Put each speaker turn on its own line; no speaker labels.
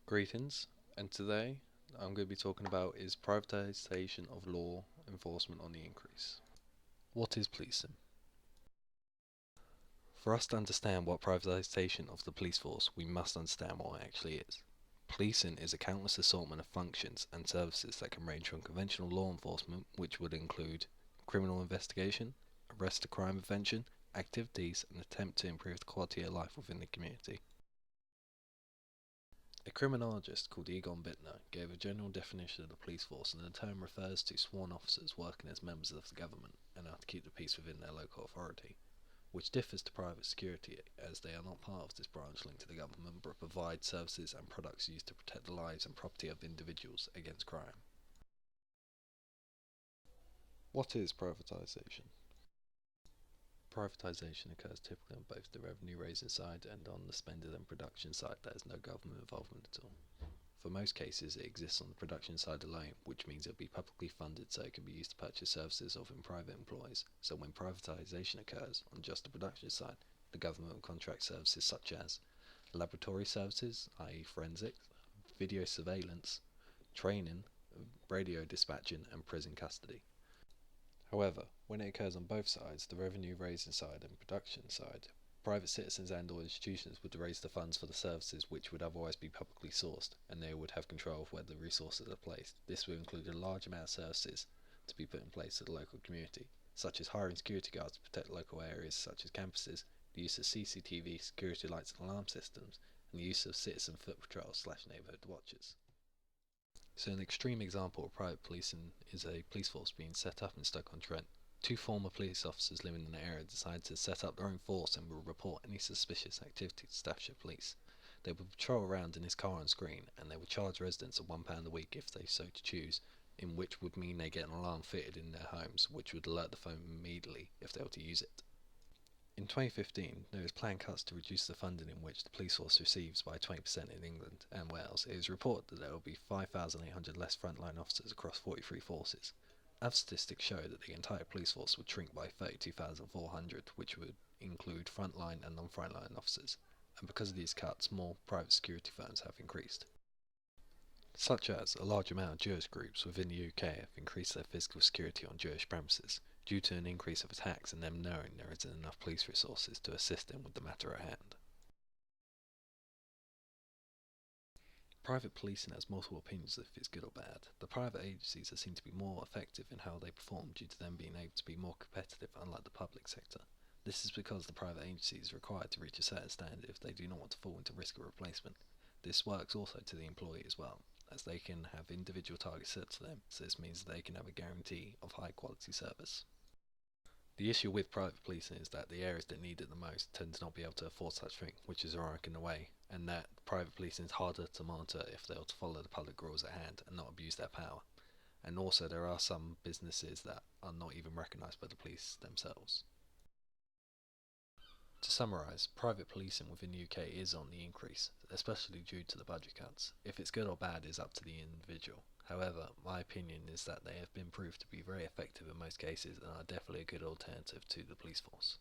Greetings, and today I'm going to be talking about is privatisation of law enforcement on the increase. What is policing? For us to understand what privatisation of the police force, we must understand what it actually is. Policing is a countless assortment of functions and services that can range from conventional law enforcement, which would include criminal investigation, arrest to crime prevention, activities, and attempt to improve the quality of life within the community. A criminologist called Egon Bittner gave a general definition of the police force, and the term refers to sworn officers working as members of the government and are to keep the peace within their local authority, which differs to private security as they are not part of this branch linked to the government but provide services and products used to protect the lives and property of individuals against crime. What is privatisation? Privatisation occurs typically on both the revenue raising side and on the spending and production side. There is no government involvement at all. For most cases, it exists on the production side alone, which means it will be publicly funded so it can be used to purchase services of private employees. So when privatisation occurs on just the production side, the government will contract services such as laboratory services, i.e. forensics, video surveillance, training, radio dispatching and prison custody. However, when it occurs on both sides, the revenue raising side and production side, private citizens and or institutions would raise the funds for the services which would otherwise be publicly sourced, and they would have control of where the resources are placed. This would include a large amount of services to be put in place at the local community, such as hiring security guards to protect local areas such as campuses, the use of CCTV security lights and alarm systems, and the use of citizen foot patrols / neighbourhood watches. So an extreme example of private policing is a police force being set up in Stoke-on-Trent. Two former police officers living in the area decided to set up their own force and will report any suspicious activity to Staffordshire Police. They would patrol around in his car on screen, and they would charge residents of £1 a week if they so to choose, in which would mean they get an alarm fitted in their homes, which would alert the phone immediately if they were to use it. In 2015, there was planned cuts to reduce the funding in which the police force receives by 20% in England and Wales. It is reported that there will be 5,800 less frontline officers across 43 forces. Other statistics show that the entire police force would shrink by 32,400, which would include frontline and non-frontline officers, and because of these cuts, more private security firms have increased. Such as a large amount of Jewish groups within the UK have increased their physical security on Jewish premises, due to an increase of attacks and them knowing there isn't enough police resources to assist them with the matter at hand. Private policing has multiple opinions if it's good or bad. The private agencies are seen to be more effective in how they perform due to them being able to be more competitive, unlike the public sector. This is because the private agency is required to reach a certain standard if they do not want to fall into risk of replacement. This works also to the employee as well, as they can have individual targets set to them, so this means they can have a guarantee of high quality service. The issue with private policing is that the areas that need it the most tend to not be able to afford such thing, which is ironic in a way, and that private policing is harder to monitor if they are to follow the public rules at hand and not abuse their power. And also there are some businesses that are not even recognised by the police themselves. To summarise, private policing within the UK is on the increase, especially due to the budget cuts. If it's good or bad is up to the individual. However, my opinion is that they have been proved to be very effective in most cases and are definitely a good alternative to the police force.